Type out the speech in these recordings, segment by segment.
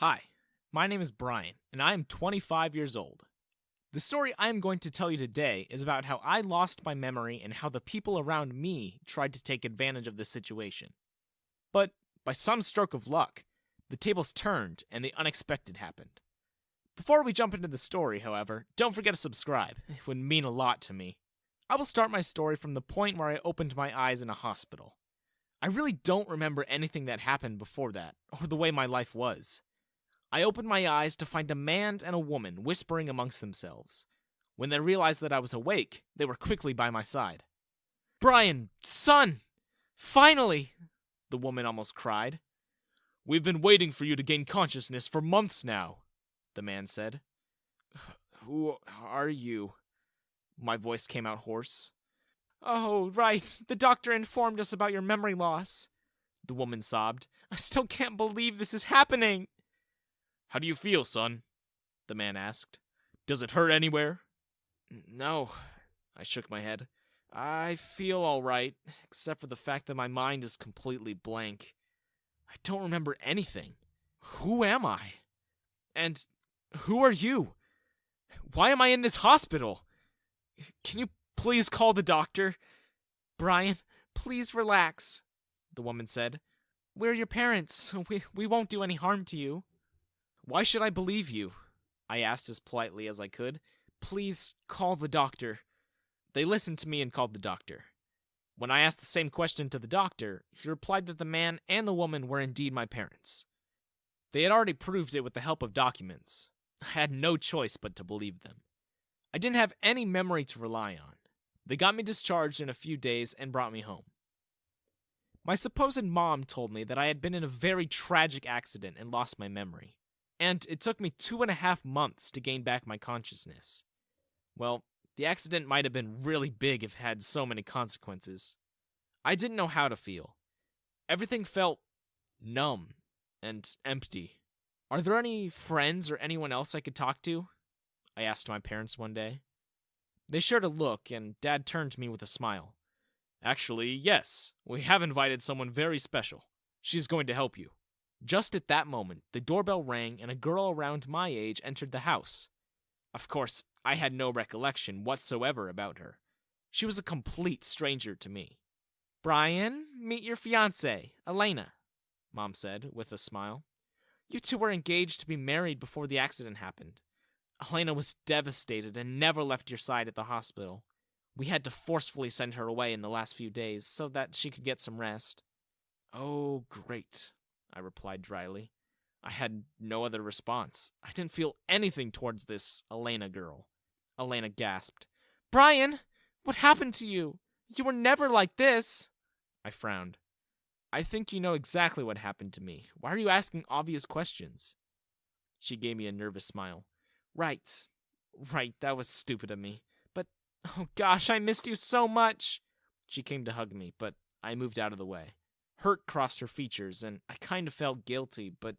Hi, my name is Brian, and I am 25 years old. The story I am going to tell you today is about how I lost my memory and how the people around me tried to take advantage of this situation. But by some stroke of luck, the tables turned and the unexpected happened. Before we jump into the story, however, don't forget to subscribe. It would mean a lot to me. I will start my story from the point where I opened my eyes in a hospital. I really don't remember anything that happened before that, or the way my life was. I opened my eyes to find a man and a woman whispering amongst themselves. When they realized that I was awake, they were quickly by my side. "Brian, son! Finally!" the woman almost cried. "We've been waiting for you to gain consciousness for months now," the man said. "Who are you?" My voice came out hoarse. "Oh, right. The doctor informed us about your memory loss," the woman sobbed. "I still can't believe this is happening." "How do you feel, son?" the man asked. "Does it hurt anywhere?" "No," I shook my head. "I feel all right, except for the fact that my mind is completely blank. I don't remember anything. Who am I? And who are you? Why am I in this hospital? Can you please call the doctor?" "Brian, please relax," the woman said. "We're your parents. We won't do any harm to you." "Why should I believe you?" I asked as politely as I could. "Please call the doctor." They listened to me and called the doctor. When I asked the same question to the doctor, he replied that the man and the woman were indeed my parents. They had already proved it with the help of documents. I had no choice but to believe them. I didn't have any memory to rely on. They got me discharged in a few days and brought me home. My supposed mom told me that I had been in a very tragic accident and lost my memory, and it took me 2.5 months to gain back my consciousness. Well, the accident might have been really big if it had so many consequences. I didn't know how to feel. Everything felt numb and empty. "Are there any friends or anyone else I could talk to?" I asked my parents one day. They shared a look, and Dad turned to me with a smile. "Actually, yes. We have invited someone very special. She's going to help you." Just at that moment, the doorbell rang and a girl around my age entered the house. Of course, I had no recollection whatsoever about her. She was a complete stranger to me. "Brian, meet your fiancée, Elena," Mom said, with a smile. "You two were engaged to be married before the accident happened. Elena was devastated and never left your side at the hospital. We had to forcefully send her away in the last few days so that she could get some rest." "Oh, great," I replied dryly. I had no other response. I didn't feel anything towards this Elena girl. Elena gasped. "Brian, what happened to you? You were never like this." I frowned. "I think you know exactly what happened to me. Why are you asking obvious questions?" She gave me a nervous smile. Right, that was stupid of me. But, oh gosh, I missed you so much." She came to hug me, but I moved out of the way. Hurt crossed her features, and I kind of felt guilty, but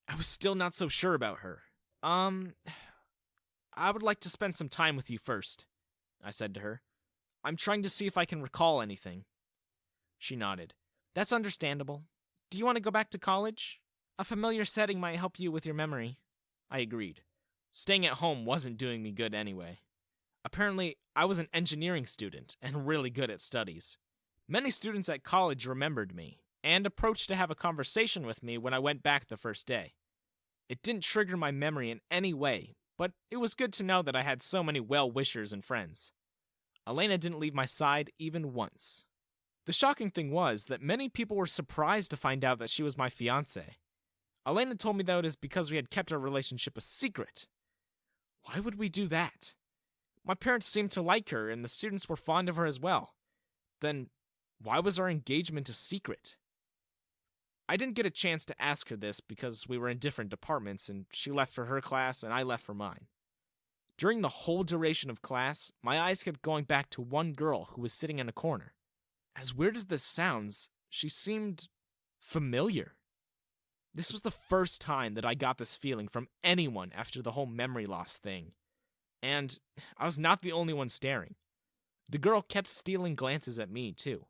I was still not so sure about her. I would like to spend some time with you first," I said to her. "I'm trying to see if I can recall anything." She nodded. "That's understandable. Do you want to go back to college? A familiar setting might help you with your memory." I agreed. Staying at home wasn't doing me good anyway. Apparently, I was an engineering student and really good at studies. Many students at college remembered me and approached to have a conversation with me when I went back the first day. It didn't trigger my memory in any way, but it was good to know that I had so many well-wishers and friends. Elena didn't leave my side even once. The shocking thing was that many people were surprised to find out that she was my fiancée. Elena told me that it was because we had kept our relationship a secret. Why would we do that? My parents seemed to like her, and the students were fond of her as well. Then, why was our engagement a secret? I didn't get a chance to ask her this because we were in different departments and she left for her class and I left for mine. During the whole duration of class, my eyes kept going back to one girl who was sitting in a corner. As weird as this sounds, she seemed familiar. This was the first time that I got this feeling from anyone after the whole memory loss thing. And I was not the only one staring. The girl kept stealing glances at me, too.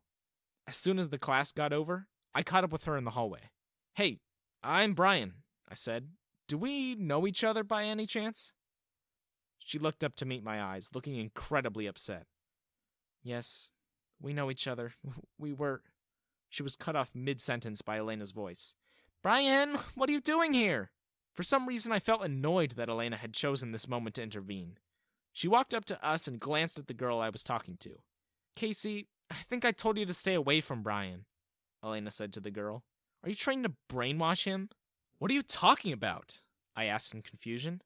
As soon as the class got over, I caught up with her in the hallway. "Hey, I'm Brian," I said. Do we know each other by any chance? She looked up to meet my eyes, looking incredibly upset. Yes, we know each other. We were... She was cut off mid-sentence by Elena's voice. Brian, what are you doing here? For some reason, I felt annoyed that Elena had chosen this moment to intervene. She walked up to us and glanced at the girl I was talking to. Casey, I think I told you to stay away from Brian, Elena said to the girl. Are you trying to brainwash him? What are you talking about? I asked in confusion.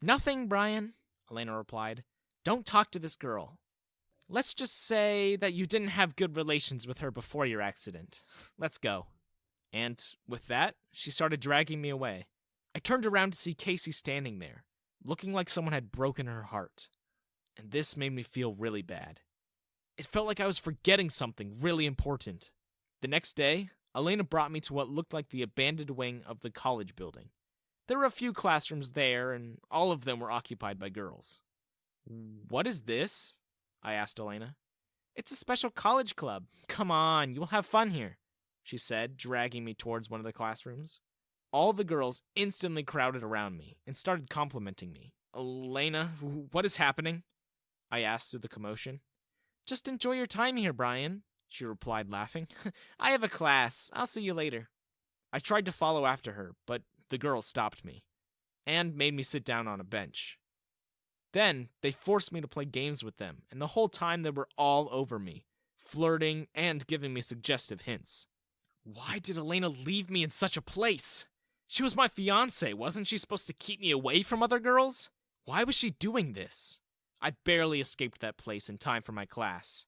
Nothing, Brian, Elena replied. Don't talk to this girl. Let's just say that you didn't have good relations with her before your accident. Let's go. And with that, she started dragging me away. I turned around to see Casey standing there, looking like someone had broken her heart. And this made me feel really bad. It felt like I was forgetting something really important. The next day, Elena brought me to what looked like the abandoned wing of the college building. There were a few classrooms there, and all of them were occupied by girls. What is this? I asked Elena. It's a special college club. Come on, you'll have fun here, she said, dragging me towards one of the classrooms. All the girls instantly crowded around me and started complimenting me. Elena, what is happening? I asked through the commotion. Just enjoy your time here, Brian, she replied, laughing. I have a class. I'll see you later. I tried to follow after her, but the girls stopped me and made me sit down on a bench. Then they forced me to play games with them, and the whole time they were all over me, flirting and giving me suggestive hints. Why did Elena leave me in such a place? She was my fiancée. Wasn't she supposed to keep me away from other girls? Why was she doing this? I barely escaped that place in time for my class.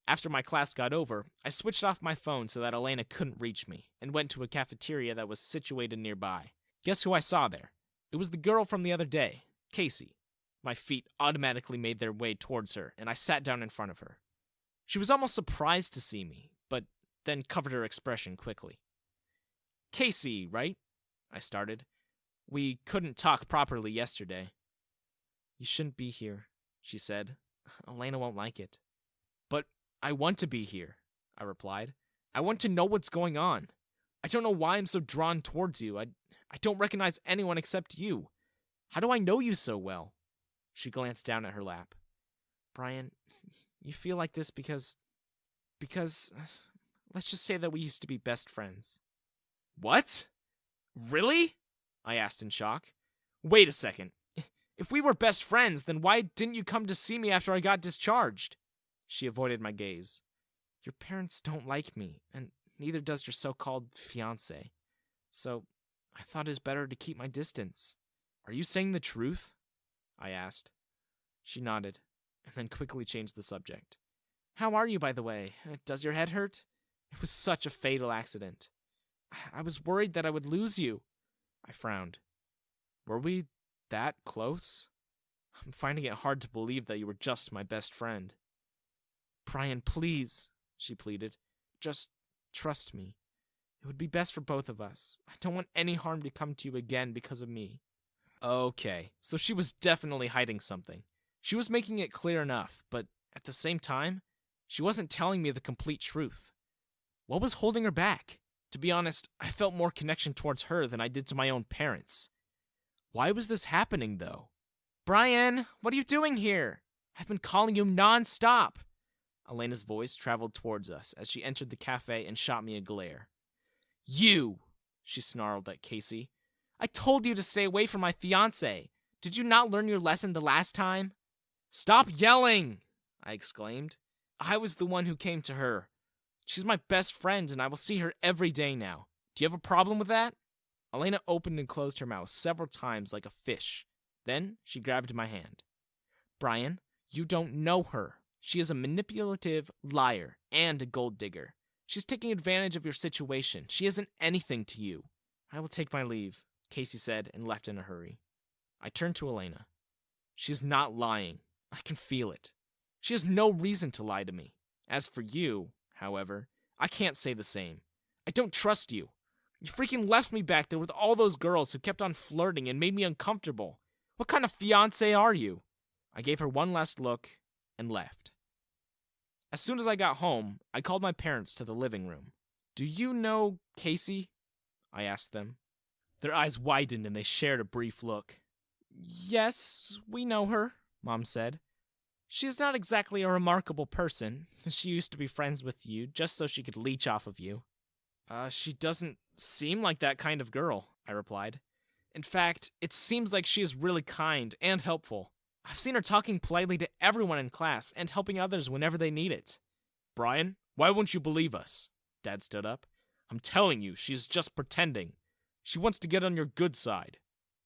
After my class got over, I switched off my phone so that Elena couldn't reach me, and went to a cafeteria that was situated nearby. Guess who I saw there? It was the girl from the other day, Casey. My feet automatically made their way towards her, and I sat down in front of her. She was almost surprised to see me, but then covered her expression quickly. Casey, right? I started. We couldn't talk properly yesterday. You shouldn't be here, she said. Elena won't like it. But I want to be here, I replied. I want to know what's going on. I don't know why I'm so drawn towards you. I don't recognize anyone except you. How do I know you so well? She glanced down at her lap. Brian, you feel like this because, let's just say that we used to be best friends. What? Really? I asked in shock. Wait a second. If we were best friends, then why didn't you come to see me after I got discharged? She avoided my gaze. Your parents don't like me, and neither does your so-called fiancé. So I thought it's better to keep my distance. Are you saying the truth? I asked. She nodded, and then quickly changed the subject. How are you, by the way? Does your head hurt? It was such a fatal accident. I was worried that I would lose you. I frowned. Were we that close? I'm finding it hard to believe that you were just my best friend. Brian, please, she pleaded. Just trust me. It would be best for both of us. I don't want any harm to come to you again because of me. Okay, so she was definitely hiding something. She was making it clear enough, but at the same time, she wasn't telling me the complete truth. What was holding her back? To be honest, I felt more connection towards her than I did to my own parents. Why was this happening, though? Brian, what are you doing here? I've been calling you non-stop. Elena's voice traveled towards us as she entered the cafe and shot me a glare. You, she snarled at Casey. I told you to stay away from my fiancé. Did you not learn your lesson the last time? Stop yelling, I exclaimed. I was the one who came to her. She's my best friend, and I will see her every day now. Do you have a problem with that? Elena opened and closed her mouth several times like a fish. Then she grabbed my hand. Brian, you don't know her. She is a manipulative liar and a gold digger. She's taking advantage of your situation. She isn't anything to you. I will take my leave, Casey said and left in a hurry. I turned to Elena. She is not lying. I can feel it. She has no reason to lie to me. As for you, however, I can't say the same. I don't trust you. You freaking left me back there with all those girls who kept on flirting and made me uncomfortable. What kind of fiancé are you? I gave her one last look and left. As soon as I got home, I called my parents to the living room. Do you know Casey? I asked them. Their eyes widened and they shared a brief look. Yes, we know her, Mom said. She's not exactly a remarkable person. She used to be friends with you just so she could leech off of you. She doesn't seem like that kind of girl, I replied. In fact, it seems like she is really kind and helpful. I've seen her talking politely to everyone in class and helping others whenever they need it. Brian, why won't you believe us? Dad stood up. I'm telling you, she's just pretending. She wants to get on your good side.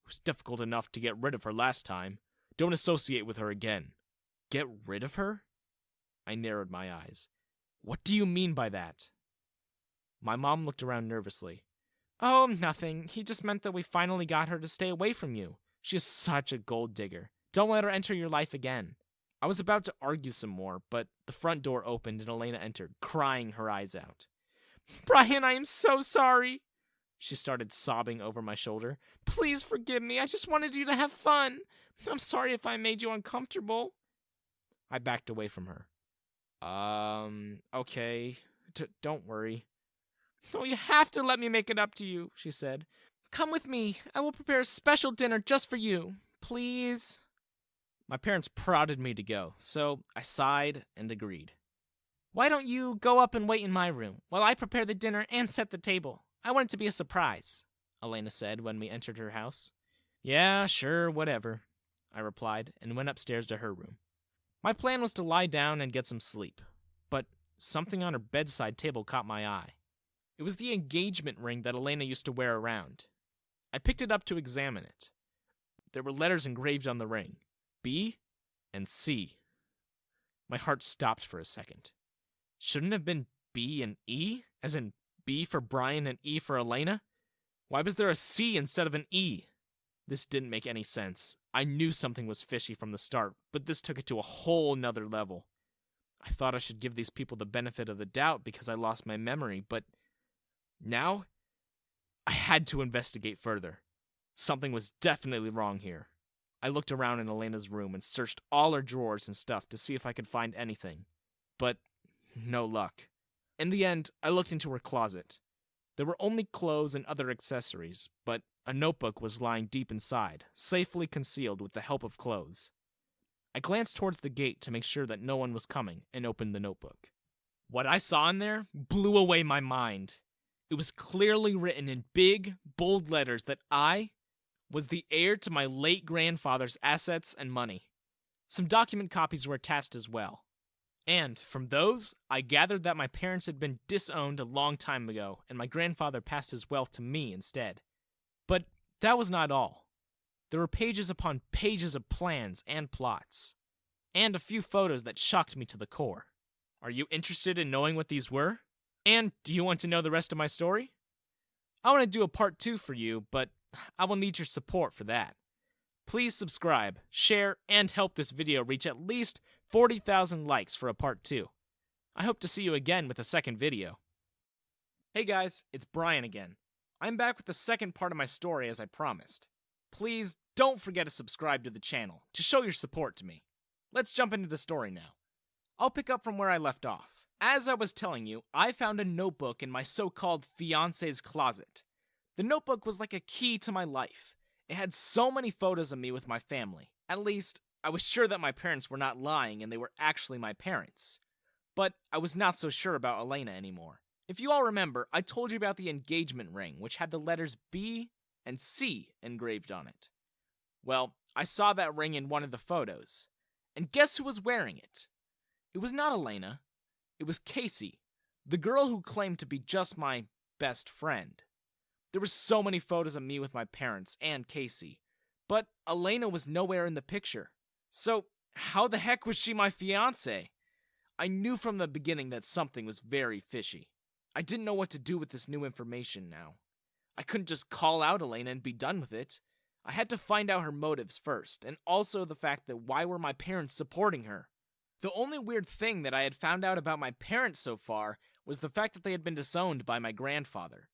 It was difficult enough to get rid of her last time. Don't associate with her again. Get rid of her? I narrowed my eyes. What do you mean by that? My mom looked around nervously. Oh, nothing. He just meant that we finally got her to stay away from you. She is such a gold digger. Don't let her enter your life again. I was about to argue some more, but the front door opened and Elena entered, crying her eyes out. Brian, I am so sorry. She started sobbing over my shoulder. Please forgive me. I just wanted you to have fun. I'm sorry if I made you uncomfortable. I backed away from her. Okay. Don't worry. Oh, you have to let me make it up to you, she said. Come with me. I will prepare a special dinner just for you. Please. My parents prodded me to go, so I sighed and agreed. Why don't you go up and wait in my room while I prepare the dinner and set the table? I want it to be a surprise, Elena said when we entered her house. Yeah, sure, whatever, I replied and went upstairs to her room. My plan was to lie down and get some sleep, but something on her bedside table caught my eye. It was the engagement ring that Elena used to wear around. I picked it up to examine it. There were letters engraved on the ring, B and C. My heart stopped for a second. Shouldn't it have been B and E, as in B for Brian and E for Elena? Why was there a C instead of an E? This didn't make any sense. I knew something was fishy from the start, but this took it to a whole nother level. I thought I should give these people the benefit of the doubt because I lost my memory, but now I had to investigate further. Something was definitely wrong here. I looked around in Elena's room and searched all her drawers and stuff to see if I could find anything, but no luck. In the end, I looked into her closet. There were only clothes and other accessories, but a notebook was lying deep inside, safely concealed with the help of clothes. I glanced towards the gate to make sure that no one was coming and opened the notebook. What I saw in there blew away my mind. It was clearly written in big, bold letters that I was the heir to my late grandfather's assets and money. Some document copies were attached as well. And from those, I gathered that my parents had been disowned a long time ago, and my grandfather passed his wealth to me instead. But that was not all. There were pages upon pages of plans and plots, and a few photos that shocked me to the core. Are you interested in knowing what these were? And do you want to know the rest of my story? I want to do a part 2 for you, but I will need your support for that. Please subscribe, share, and help this video reach at least 40,000 likes for a part 2. I hope to see you again with a second video. Hey guys, it's Brian again. I'm back with the second part of my story as I promised. Please don't forget to subscribe to the channel to show your support to me. Let's jump into the story now. I'll pick up from where I left off. As I was telling you, I found a notebook in my so-called fiance's closet. The notebook was like a key to my life. It had so many photos of me with my family. At least, I was sure that my parents were not lying and they were actually my parents. But I was not so sure about Elena anymore. If you all remember, I told you about the engagement ring, which had the letters B and C engraved on it. Well, I saw that ring in one of the photos. And guess who was wearing it? It was not Elena. It was Casey, the girl who claimed to be just my best friend. There were so many photos of me with my parents and Casey, but Elena was nowhere in the picture. So, how the heck was she my fiancé? I knew from the beginning that something was very fishy. I didn't know what to do with this new information now. I couldn't just call out Elena and be done with it. I had to find out her motives first, and also the fact that why were my parents supporting her? The only weird thing that I had found out about my parents so far was the fact that they had been disowned by my grandfather.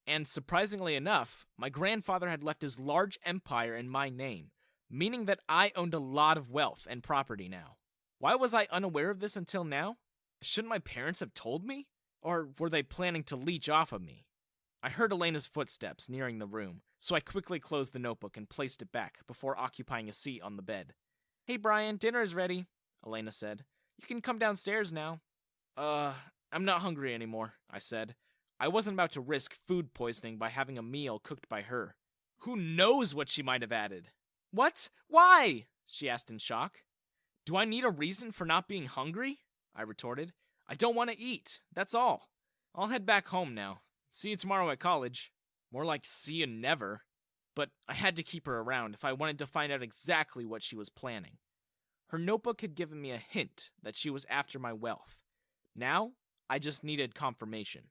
And surprisingly enough, my grandfather had left his large empire in my name, meaning that I owned a lot of wealth and property now. Why was I unaware of this until now? Shouldn't my parents have told me? Or were they planning to leech off of me? I heard Elena's footsteps nearing the room, so I quickly closed the notebook and placed it back before occupying a seat on the bed. "Hey Brian, dinner is ready," Elena said. "You can come downstairs now." I'm not hungry anymore," I said. I wasn't about to risk food poisoning by having a meal cooked by her. Who knows what she might have added? "What? Why?" she asked in shock. "Do I need a reason for not being hungry?" I retorted. "I don't want to eat, that's all. I'll head back home now. See you tomorrow at college." More like see you never. But I had to keep her around if I wanted to find out exactly what she was planning. Her notebook had given me a hint that she was after my wealth. Now, I just needed confirmation.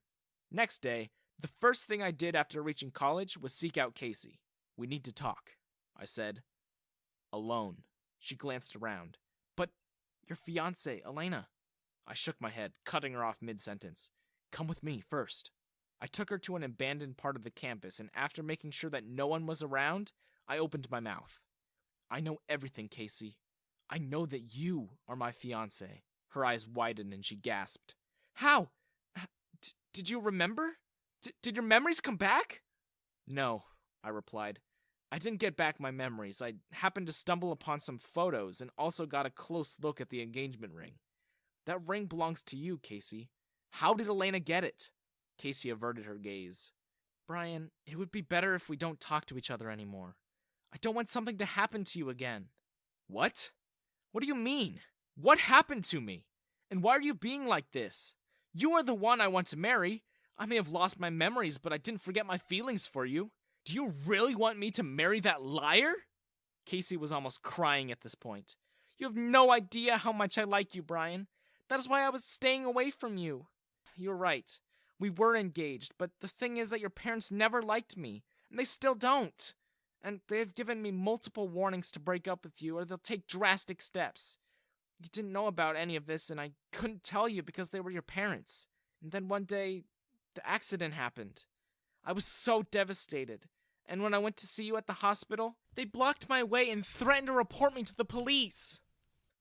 Next day, the first thing I did after reaching college was seek out Casey. "We need to talk," I said. "Alone." She glanced around. "But your fiancée, Elena." I shook my head, cutting her off mid-sentence. "Come with me first." I took her to an abandoned part of the campus, and after making sure that no one was around, I opened my mouth. "I know everything, Casey. I know that you are my fiancé." Her eyes widened and she gasped. "How? Did you remember? Did your memories come back?" "No," I replied. "I didn't get back my memories. I happened to stumble upon some photos and also got a close look at the engagement ring. That ring belongs to you, Casey. How did Elena get it?" Casey averted her gaze. "Brian, it would be better if we don't talk to each other anymore. I don't want something to happen to you again." "What? What do you mean? What happened to me? And why are you being like this? You are the one I want to marry. I may have lost my memories, but I didn't forget my feelings for you. Do you really want me to marry that liar?" Casey was almost crying at this point. "You have no idea how much I like you, Brian. That is why I was staying away from you. You're right. We were engaged, but the thing is that your parents never liked me, and they still don't. And they've given me multiple warnings to break up with you, or they'll take drastic steps. You didn't know about any of this, and I couldn't tell you because they were your parents. And then one day, the accident happened. I was so devastated. And when I went to see you at the hospital, they blocked my way and threatened to report me to the police.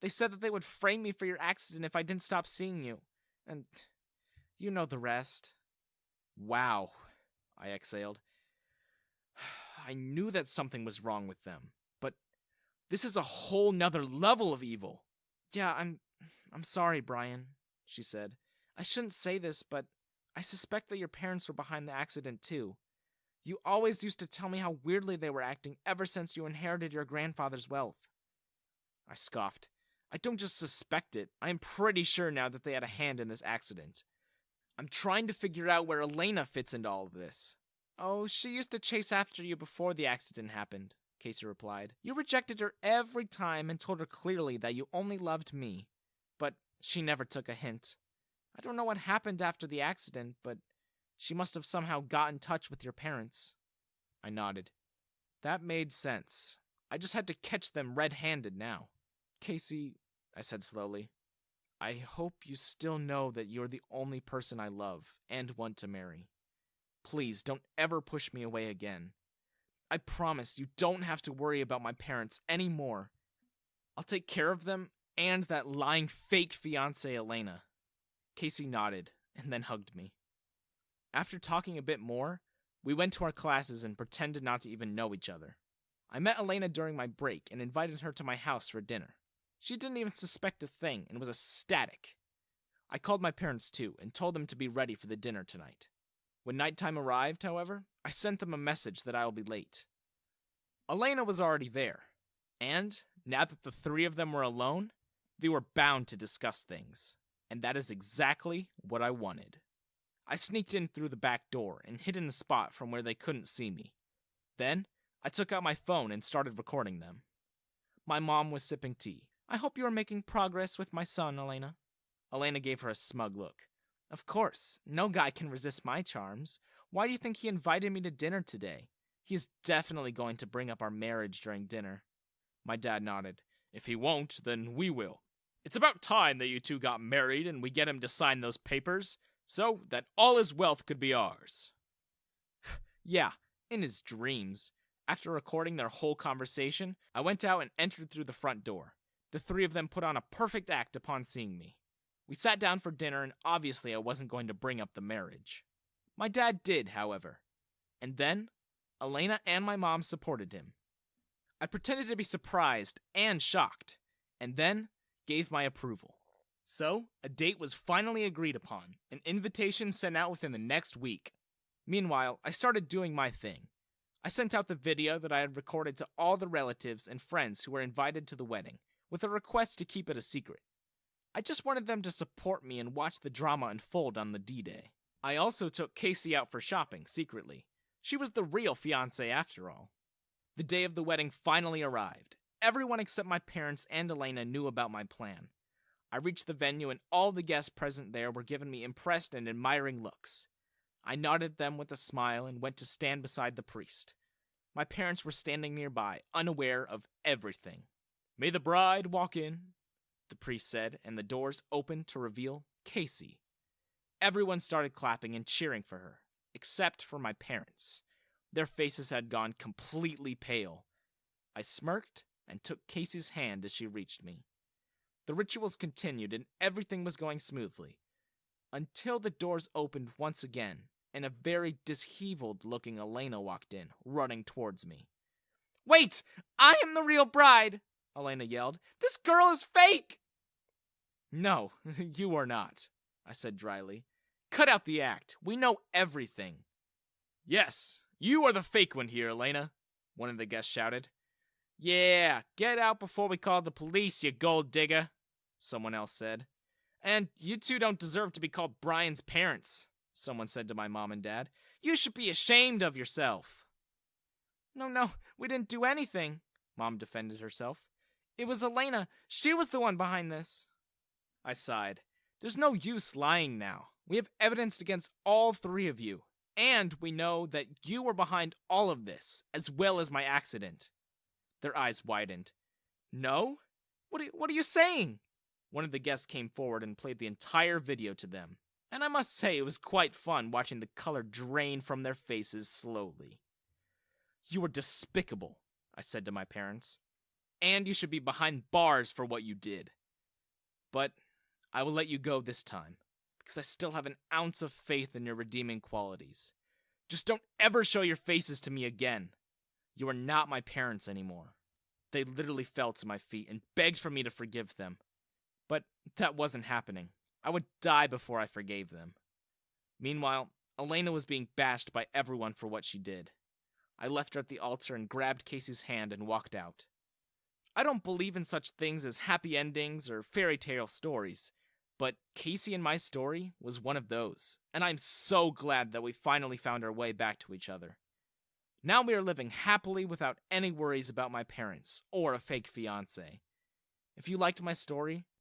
They said that they would frame me for your accident if I didn't stop seeing you. And you know the rest." "Wow," I exhaled. I knew that something was wrong with them, but this is a whole nother level of evil. "Yeah, I'm sorry, Brian," she said. "I shouldn't say this, but I suspect that your parents were behind the accident too. You always used to tell me how weirdly they were acting ever since you inherited your grandfather's wealth." I scoffed. "I don't just suspect it. I am pretty sure now that they had a hand in this accident. I'm trying to figure out where Elena fits into all of this." "Oh, she used to chase after you before the accident happened," Casey replied. "You rejected her every time and told her clearly that you only loved me. But she never took a hint. I don't know what happened after the accident, but she must have somehow got in touch with your parents." I nodded. That made sense. I just had to catch them red-handed now. "Casey," I said slowly, "I hope you still know that you're the only person I love and want to marry. Please don't ever push me away again. I promise you don't have to worry about my parents anymore. I'll take care of them and that lying fake fiancée Elena." Casey nodded and then hugged me. After talking a bit more, we went to our classes and pretended not to even know each other. I met Elena during my break and invited her to my house for dinner. She didn't even suspect a thing and was ecstatic. I called my parents too and told them to be ready for the dinner tonight. When nighttime arrived, however, I sent them a message that I will be late. Elena was already there, and now that the three of them were alone, they were bound to discuss things, and that is exactly what I wanted. I sneaked in through the back door and hid in a spot from where they couldn't see me. Then, I took out my phone and started recording them. My mom was sipping tea. "I hope you are making progress with my son, Elena." Elena gave her a smug look. "Of course, no guy can resist my charms. Why do you think he invited me to dinner today? He is definitely going to bring up our marriage during dinner." My dad nodded. "If he won't, then we will. It's about time that you two got married and we get him to sign those papers, so that all his wealth could be ours." Yeah, in his dreams. After recording their whole conversation, I went out and entered through the front door. The three of them put on a perfect act upon seeing me. We sat down for dinner, and obviously I wasn't going to bring up the marriage. My dad did, however. And then, Elena and my mom supported him. I pretended to be surprised and shocked, and then gave my approval. So, a date was finally agreed upon, an invitation sent out within the next week. Meanwhile, I started doing my thing. I sent out the video that I had recorded to all the relatives and friends who were invited to the wedding, with a request to keep it a secret. I just wanted them to support me and watch the drama unfold on the D-Day. I also took Casey out for shopping, secretly. She was the real fiancée after all. The day of the wedding finally arrived. Everyone except my parents and Elena knew about my plan. I reached the venue and all the guests present there were giving me impressed and admiring looks. I nodded them with a smile and went to stand beside the priest. My parents were standing nearby, unaware of everything. "May the bride walk in," the priest said, and the doors opened to reveal Casey. Everyone started clapping and cheering for her, except for my parents. Their faces had gone completely pale. I smirked and took Casey's hand as she reached me. The rituals continued and everything was going smoothly, until the doors opened once again, and a very disheveled-looking Elena walked in, running towards me. "Wait! I am the real bride!" Elena yelled. "This girl is fake!" "No, you are not," I said dryly. "Cut out the act. We know everything." "Yes, you are the fake one here, Elena," one of the guests shouted. "Yeah, get out before we call the police, you gold digger," someone else said. "And you two don't deserve to be called Brian's parents," someone said to my mom and dad. "You should be ashamed of yourself." No, we didn't do anything," Mom defended herself. "It was Elena. She was the one behind this." I sighed. "There's no use lying now. We have evidence against all three of you, and we know that you were behind all of this, as well as my accident." Their eyes widened. "No? What are you saying?" One of the guests came forward and played the entire video to them, and I must say it was quite fun watching the color drain from their faces slowly. "You were despicable," I said to my parents, "and you should be behind bars for what you did. But I will let you go this time, because I still have an ounce of faith in your redeeming qualities. Just don't ever show your faces to me again. You are not my parents anymore." They literally fell to my feet and begged for me to forgive them. But that wasn't happening. I would die before I forgave them. Meanwhile, Elena was being bashed by everyone for what she did. I left her at the altar and grabbed Casey's hand and walked out. I don't believe in such things as happy endings or fairy tale stories, but Casey and my story was one of those, and I'm so glad that we finally found our way back to each other. Now we are living happily without any worries about my parents or a fake fiancé. If you liked my story,